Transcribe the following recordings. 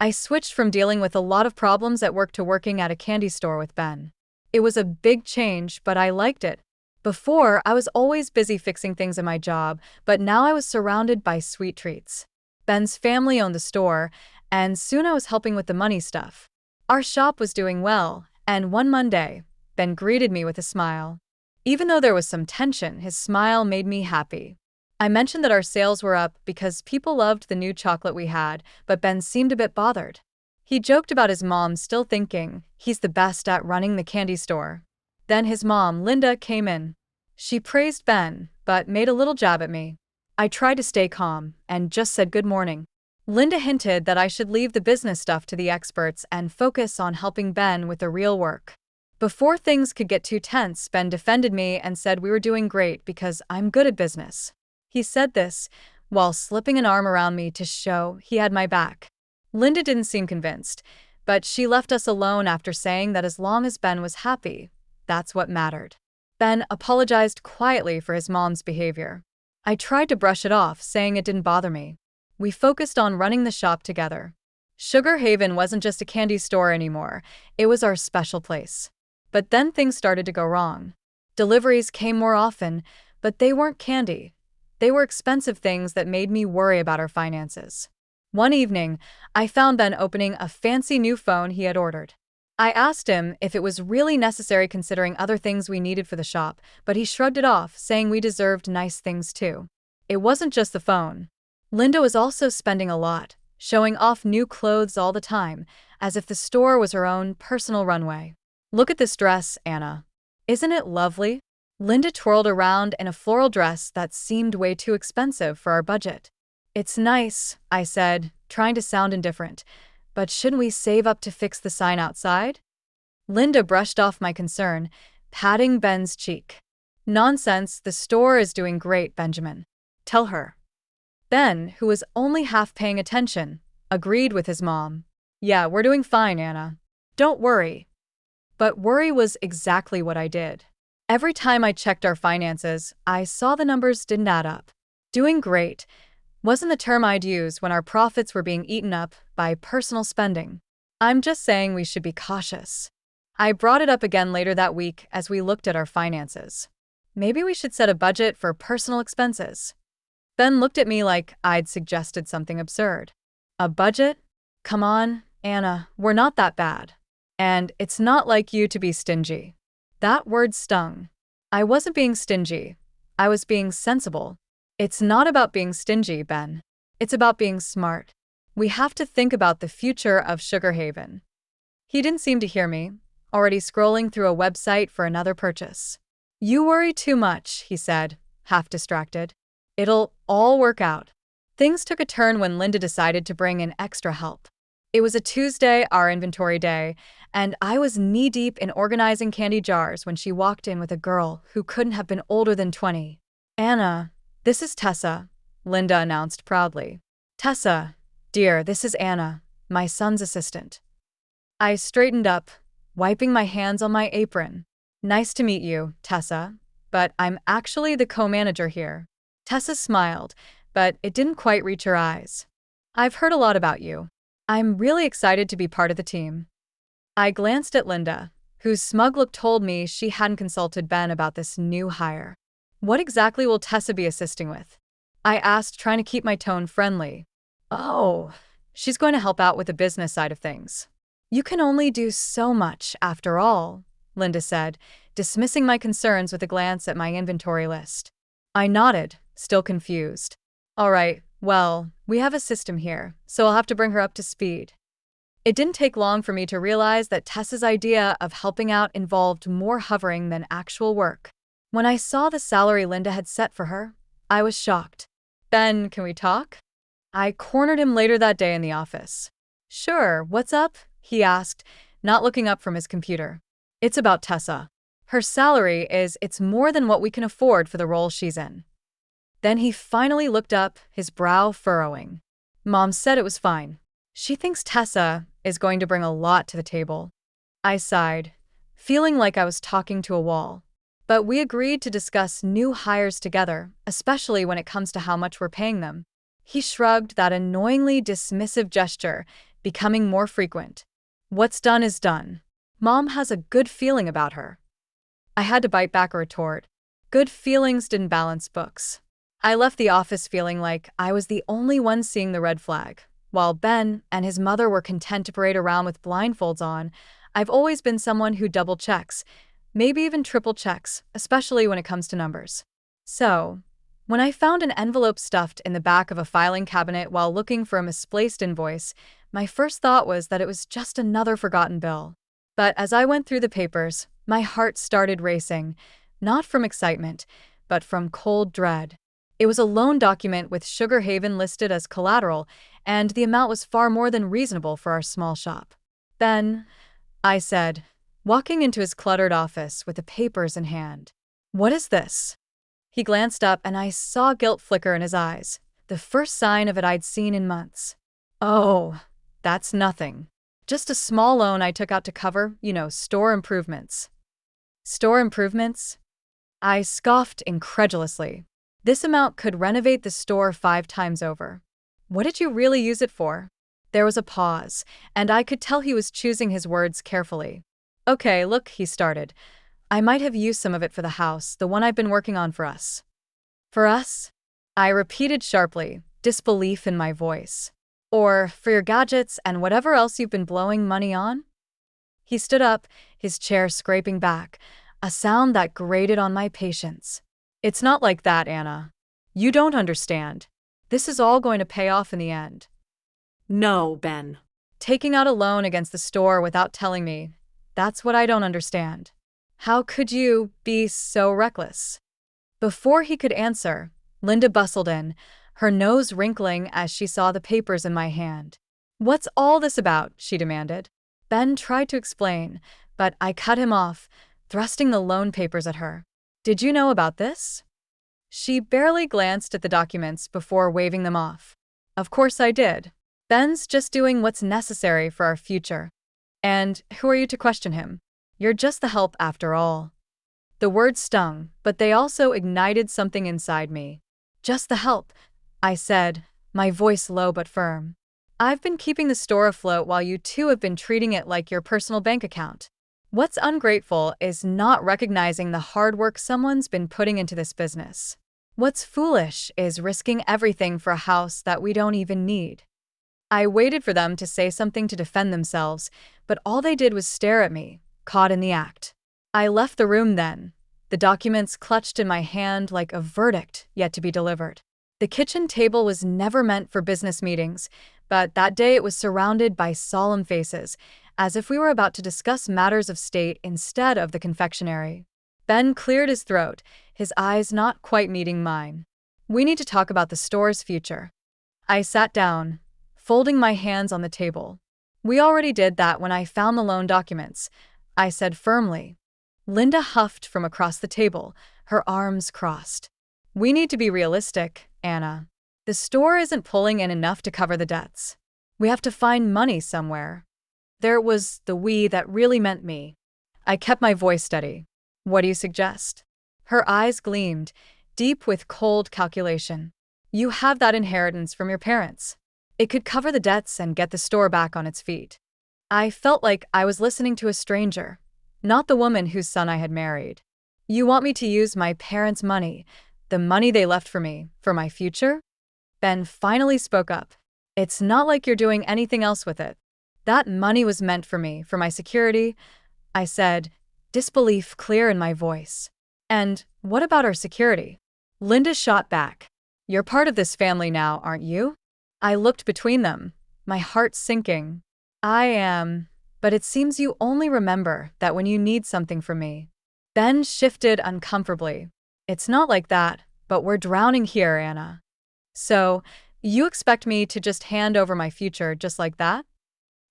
I switched from dealing with a lot of problems at work to working at a candy store with Ben. It was a big change, but I liked it. Before, I was always busy fixing things in my job, but now I was surrounded by sweet treats. Ben's family owned the store, and soon I was helping with the money stuff. Our shop was doing well, and one Monday, Ben greeted me with a smile. Even though there was some tension, his smile made me happy. I mentioned that our sales were up because people loved the new chocolate we had, but Ben seemed a bit bothered. He joked about his mom still thinking he's the best at running the candy store. Then his mom, Linda, came in. She praised Ben, but made a little jab at me. I tried to stay calm and just said good morning. Linda hinted that I should leave the business stuff to the experts and focus on helping Ben with the real work. Before things could get too tense, Ben defended me and said we were doing great because I'm good at business. He said this while slipping an arm around me to show he had my back. Linda didn't seem convinced, but she left us alone after saying that as long as Ben was happy, that's what mattered. Ben apologized quietly for his mom's behavior. I tried to brush it off, saying it didn't bother me. We focused on running the shop together. Sugar Haven wasn't just a candy store anymore, it was our special place. But then things started to go wrong. Deliveries came more often, but they weren't candy. They were expensive things that made me worry about our finances. One evening, I found Ben opening a fancy new phone he had ordered. I asked him if it was really necessary considering other things we needed for the shop, but he shrugged it off, saying we deserved nice things too. It wasn't just the phone. Linda was also spending a lot, showing off new clothes all the time, as if the store was her own personal runway. Look at this dress, Anna. Isn't it lovely? Linda twirled around in a floral dress that seemed way too expensive for our budget. It's nice, I said, trying to sound indifferent. But shouldn't we save up to fix the sign outside? Linda brushed off my concern, patting Ben's cheek. Nonsense, the store is doing great, Benjamin. Tell her. Ben, who was only half paying attention, agreed with his mom. Yeah, we're doing fine, Anna. Don't worry. But worry was exactly what I did. Every time I checked our finances, I saw the numbers didn't add up. Doing great wasn't the term I'd use when our profits were being eaten up by personal spending. I'm just saying we should be cautious. I brought it up again later that week as we looked at our finances. Maybe we should set a budget for personal expenses. Ben looked at me like I'd suggested something absurd. A budget? Come on, Anna, we're not that bad. And it's not like you to be stingy. That word stung. I wasn't being stingy. I was being sensible. It's not about being stingy, Ben. It's about being smart. We have to think about the future of Sugar Haven. He didn't seem to hear me, already scrolling through a website for another purchase. You worry too much, he said, half distracted. It'll all work out. Things took a turn when Linda decided to bring in extra help. It was a Tuesday, our inventory day, and I was knee-deep in organizing candy jars when she walked in with a girl who couldn't have been older than 20. Anna, this is Tessa, Linda announced proudly. Tessa, dear, this is Anna, my son's assistant. I straightened up, wiping my hands on my apron. Nice to meet you, Tessa, but I'm actually the co-manager here. Tessa smiled, but it didn't quite reach her eyes. I've heard a lot about you. I'm really excited to be part of the team. I glanced at Linda, whose smug look told me she hadn't consulted Ben about this new hire. What exactly will Tessa be assisting with? I asked, trying to keep my tone friendly. Oh, she's going to help out with the business side of things. You can only do so much after all, Linda said, dismissing my concerns with a glance at my inventory list. I nodded, still confused. All right, well, we have a system here, so I'll have to bring her up to speed. It didn't take long for me to realize that Tessa's idea of helping out involved more hovering than actual work. When I saw the salary Linda had set for her, I was shocked. Ben, can we talk? I cornered him later that day in the office. Sure, what's up? He asked, not looking up from his computer. It's about Tessa. Her salary it's more than what we can afford for the role she's in. Then he finally looked up, his brow furrowing. Mom said it was fine. She thinks Tessa is going to bring a lot to the table. I sighed, feeling like I was talking to a wall. But we agreed to discuss new hires together, especially when it comes to how much we're paying them. He shrugged, that annoyingly dismissive gesture, becoming more frequent. What's done is done. Mom has a good feeling about her. I had to bite back a retort. Good feelings didn't balance books. I left the office feeling like I was the only one seeing the red flag. While Ben and his mother were content to parade around with blindfolds on, I've always been someone who double checks, maybe even triple checks, especially when it comes to numbers. So, when I found an envelope stuffed in the back of a filing cabinet while looking for a misplaced invoice, my first thought was that it was just another forgotten bill. But as I went through the papers, my heart started racing, not from excitement, but from cold dread. It was a loan document with Sugar Haven listed as collateral, and the amount was far more than reasonable for our small shop. "Ben," I said, walking into his cluttered office with the papers in hand. "What is this?" He glanced up and I saw guilt flicker in his eyes, the first sign of it I'd seen in months. "Oh, that's nothing. Just a small loan I took out to cover, store improvements." "Store improvements?" I scoffed incredulously. This amount could renovate the store 5 times over. "What did you really use it for?" There was a pause, and I could tell he was choosing his words carefully. "Okay, look," he started. "I might have used some of it for the house, the one I've been working on for us." "For us?" I repeated sharply, disbelief in my voice. "Or for your gadgets and whatever else you've been blowing money on?" He stood up, his chair scraping back, a sound that grated on my patience. "It's not like that, Anna. You don't understand. This is all going to pay off in the end." No, Ben. "Taking out a loan against the store without telling me, that's what I don't understand. How could you be so reckless?" Before he could answer, Linda bustled in, her nose wrinkling as she saw the papers in my hand. "What's all this about?" she demanded. Ben tried to explain, but I cut him off, thrusting the loan papers at her. "Did you know about this?" She barely glanced at the documents before waving them off. "Of course I did. Ben's just doing what's necessary for our future. And who are you to question him? You're just the help after all." The words stung, but they also ignited something inside me. "Just the help," I said, my voice low but firm. "I've been keeping the store afloat while you two have been treating it like your personal bank account. What's ungrateful is not recognizing the hard work someone's been putting into this business. What's foolish is risking everything for a house that we don't even need." I waited for them to say something to defend themselves, but all they did was stare at me, caught in the act. I left the room then, the documents clutched in my hand like a verdict yet to be delivered. The kitchen table was never meant for business meetings, but that day it was surrounded by solemn faces, as if we were about to discuss matters of state instead of the confectionery. Ben cleared his throat, his eyes not quite meeting mine. "We need to talk about the store's future." I sat down, folding my hands on the table. "We already did that when I found the loan documents," I said firmly. Linda huffed from across the table, her arms crossed. "We need to be realistic, Anna. The store isn't pulling in enough to cover the debts. We have to find money somewhere." There was the "we" that really meant me. I kept my voice steady. "What do you suggest?" Her eyes gleamed, deep with cold calculation. "You have that inheritance from your parents. It could cover the debts and get the store back on its feet." I felt like I was listening to a stranger, not the woman whose son I had married. "You want me to use my parents' money, the money they left for me, for my future?" Ben finally spoke up. "It's not like you're doing anything else with it. That money was meant for me, for my security," I said, disbelief clear in my voice. "And what about our security?" Linda shot back. "You're part of this family now, aren't you?" I looked between them, my heart sinking. "I am, but it seems you only remember that when you need something from me." Ben shifted uncomfortably. "It's not like that, but we're drowning here, Anna." "So, you expect me to just hand over my future just like that?"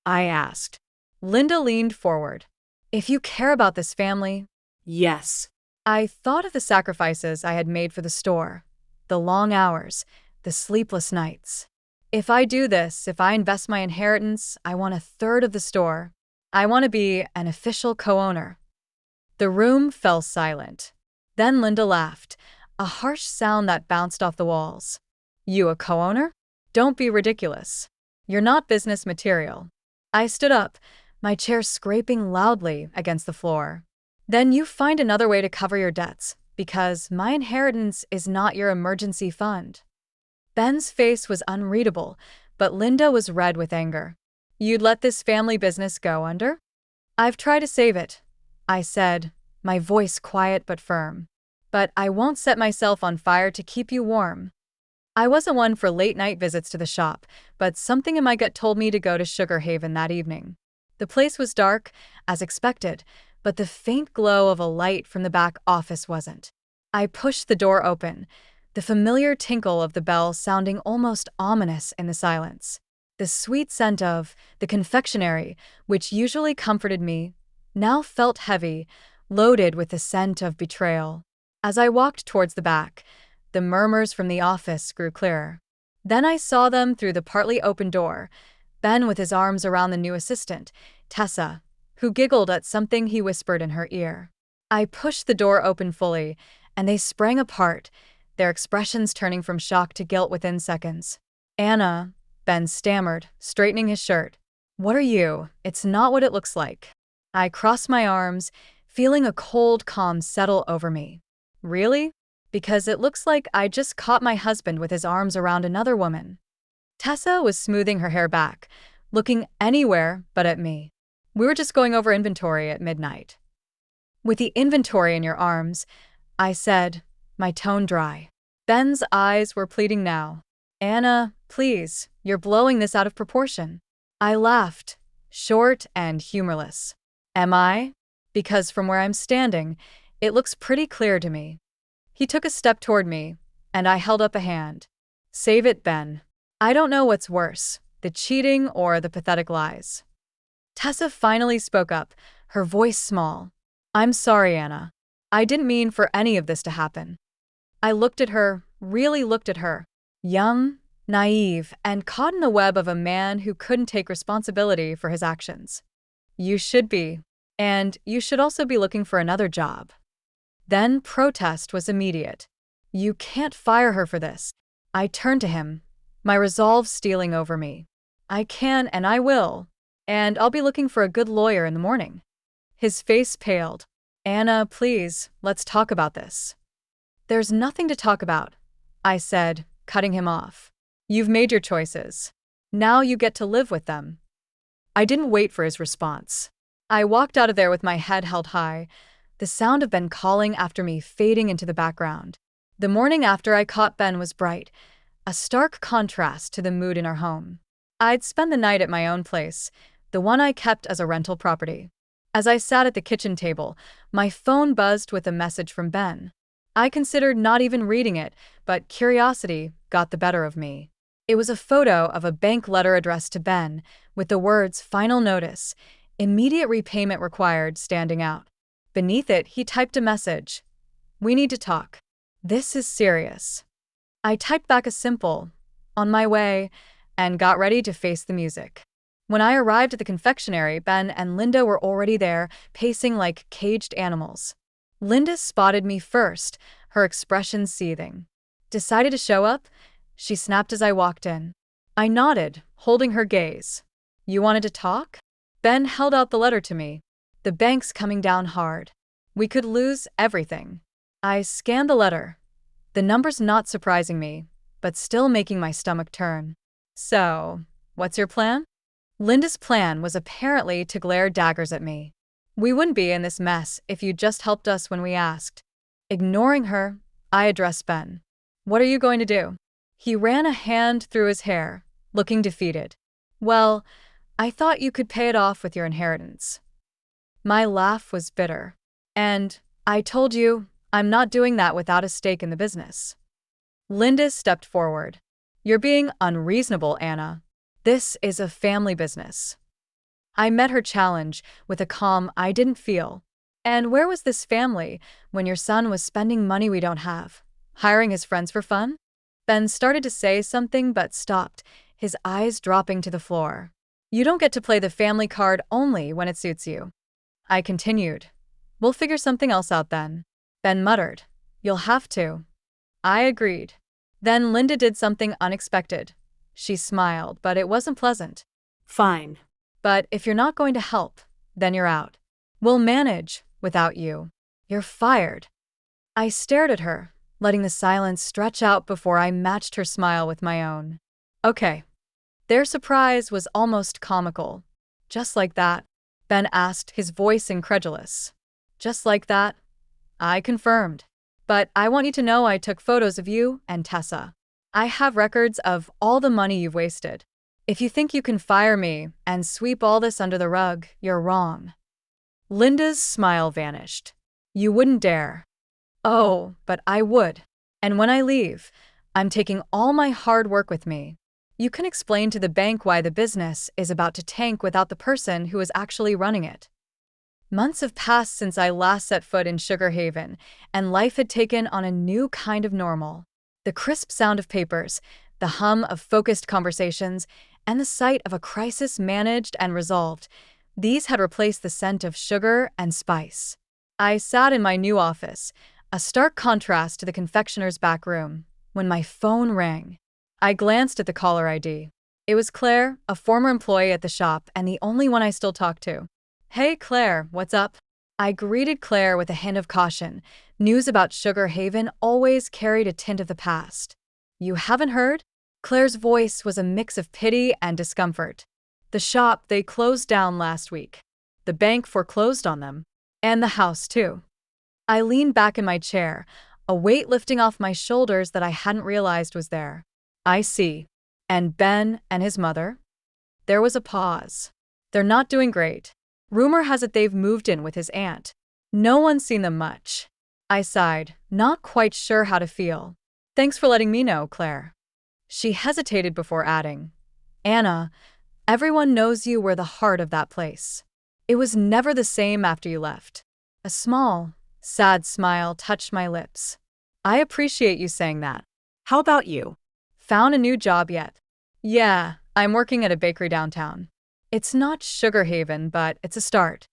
I asked. Linda leaned forward. "If you care about this family—" Yes. I thought of the sacrifices I had made for the store, the long hours, the sleepless nights. "If I do this, if I invest my inheritance, I want a third of the store. I want to be an official co-owner." The room fell silent. Then Linda laughed, a harsh sound that bounced off the walls. "You a co-owner? Don't be ridiculous." You're not business material. I stood up, my chair scraping loudly against the floor. Then you find another way to cover your debts, because my inheritance is not your emergency fund. Ben's face was unreadable, but Linda was red with anger. You'd let this family business go under? I've tried to save it, I said, my voice quiet but firm. But I won't set myself on fire to keep you warm. I wasn't one for late-night visits to the shop, but something in my gut told me to go to Sugar Haven that evening. The place was dark, as expected, but the faint glow of a light from the back office wasn't. I pushed the door open, the familiar tinkle of the bell sounding almost ominous in the silence. The sweet scent of the confectionery, which usually comforted me, now felt heavy, loaded with the scent of betrayal. As I walked towards the back, the murmurs from the office grew clearer. Then I saw them through the partly open door, Ben with his arms around the new assistant, Tessa, who giggled at something he whispered in her ear. I pushed the door open fully, and they sprang apart, their expressions turning from shock to guilt within seconds. Anna, Ben stammered, straightening his shirt. What are you? It's not what it looks like. I crossed my arms, feeling a cold calm settle over me. Really? Because it looks like I just caught my husband with his arms around another woman. Tessa was smoothing her hair back, looking anywhere but at me. We were just going over inventory at midnight. With the inventory in your arms, I said, my tone dry. Ben's eyes were pleading now. Anna, please, you're blowing this out of proportion. I laughed, short and humorless. Am I? Because from where I'm standing, it looks pretty clear to me. He took a step toward me, and I held up a hand. Save it, Ben. I don't know what's worse, the cheating or the pathetic lies. Tessa finally spoke up, her voice small. I'm sorry, Anna. I didn't mean for any of this to happen. I looked at her, really looked at her. Young, naive, and caught in the web of a man who couldn't take responsibility for his actions. You should be. And you should also be looking for another job. Then protest was immediate. You can't fire her for this. I turned to him, my resolve stealing over me. I can and I will. And I'll be looking for a good lawyer in the morning. His face paled. Anna, please, let's talk about this. There's nothing to talk about, I said, cutting him off. You've made your choices. Now you get to live with them. I didn't wait for his response. I walked out of there with my head held high, the sound of Ben calling after me fading into the background. The morning after I caught Ben was bright, a stark contrast to the mood in our home. I'd spend the night at my own place, the one I kept as a rental property. As I sat at the kitchen table, my phone buzzed with a message from Ben. I considered not even reading it, but curiosity got the better of me. It was a photo of a bank letter addressed to Ben, with the words "Final Notice, Immediate Repayment Required" standing out. Beneath it, he typed a message. We need to talk. This is serious. I typed back a simple, on my way, and got ready to face the music. When I arrived at the confectionery, Ben and Linda were already there, pacing like caged animals. Linda spotted me first, her expression seething. Decided to show up? She snapped as I walked in. I nodded, holding her gaze. You wanted to talk? Ben held out the letter to me. The bank's coming down hard. We could lose everything. I scanned the letter. The numbers not surprising me, but still making my stomach turn. So, what's your plan? Linda's plan was apparently to glare daggers at me. We wouldn't be in this mess if you'd just helped us when we asked. Ignoring her, I addressed Ben. What are you going to do? He ran a hand through his hair, looking defeated. Well, I thought you could pay it off with your inheritance. My laugh was bitter. And, I told you, I'm not doing that without a stake in the business. Linda stepped forward. You're being unreasonable, Anna. This is a family business. I met her challenge with a calm I didn't feel. And where was this family when your son was spending money we don't have? Hiring his friends for fun? Ben started to say something but stopped, his eyes dropping to the floor. You don't get to play the family card only when it suits you. I continued. We'll figure something else out then. Ben muttered. You'll have to. I agreed. Then Linda did something unexpected. She smiled, but it wasn't pleasant. Fine. But if you're not going to help, then you're out. We'll manage without you. You're fired. I stared at her, letting the silence stretch out before I matched her smile with my own. Okay. Their surprise was almost comical. Just like that? Ben asked, his voice incredulous. Just like that? I confirmed. But I want you to know I took photos of you and Tessa. I have records of all the money you've wasted. If you think you can fire me and sweep all this under the rug, you're wrong. Linda's smile vanished. You wouldn't dare. Oh, but I would. And when I leave, I'm taking all my hard work with me. You can explain to the bank why the business is about to tank without the person who is actually running it. Months have passed since I last set foot in Sugar Haven, and life had taken on a new kind of normal. The crisp sound of papers, the hum of focused conversations, and the sight of a crisis managed and resolved, these had replaced the scent of sugar and spice. I sat in my new office, a stark contrast to the confectioner's back room, when my phone rang. I glanced at the caller ID. It was Claire, a former employee at the shop and the only one I still talk to. Hey Claire, what's up? I greeted Claire with a hint of caution. News about Sugar Haven always carried a tint of the past. You haven't heard? Claire's voice was a mix of pity and discomfort. The shop, they closed down last week. The bank foreclosed on them. And the house, too. I leaned back in my chair, a weight lifting off my shoulders that I hadn't realized was there. I see. And Ben and his mother? There was a pause. They're not doing great. Rumor has it they've moved in with his aunt. No one's seen them much. I sighed, not quite sure how to feel. Thanks for letting me know, Claire. She hesitated before adding, Anna, everyone knows you were the heart of that place. It was never the same after you left. A small, sad smile touched my lips. I appreciate you saying that. How about you? Found a new job yet? Yeah, I'm working at a bakery downtown. It's not Sugar Haven, but it's a start.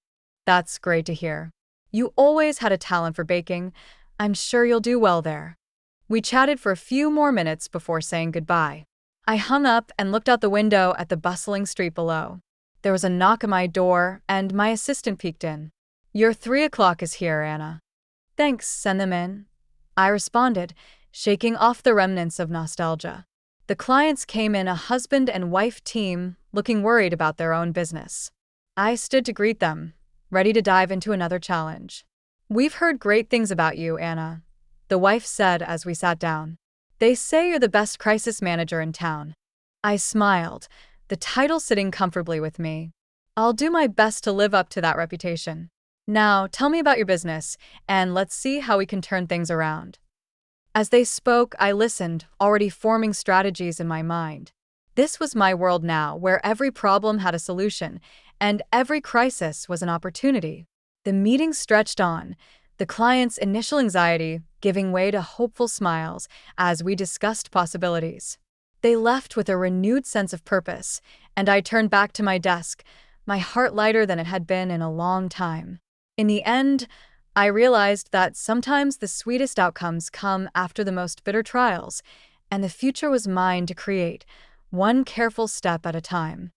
That's great to hear. You always had a talent for baking. I'm sure you'll do well there. We chatted for a few more minutes before saying goodbye. I hung up and looked out the window at the bustling street below. There was a knock at my door, and my assistant peeked in. Your 3 o'clock is here, Anna. Thanks, send them in. I responded, shaking off the remnants of nostalgia. The clients came in a husband and wife team, looking worried about their own business. I stood to greet them, ready to dive into another challenge. We've heard great things about you, Anna, the wife said as we sat down. They say you're the best crisis manager in town. I smiled, the title sitting comfortably with me. I'll do my best to live up to that reputation. Now, tell me about your business, and let's see how we can turn things around. As they spoke, I listened, already forming strategies in my mind. This was my world now, where every problem had a solution, and every crisis was an opportunity. The meeting stretched on, the client's initial anxiety giving way to hopeful smiles as we discussed possibilities. They left with a renewed sense of purpose, and I turned back to my desk, my heart lighter than it had been in a long time. In the end, I realized that sometimes the sweetest outcomes come after the most bitter trials, and the future was mine to create, one careful step at a time.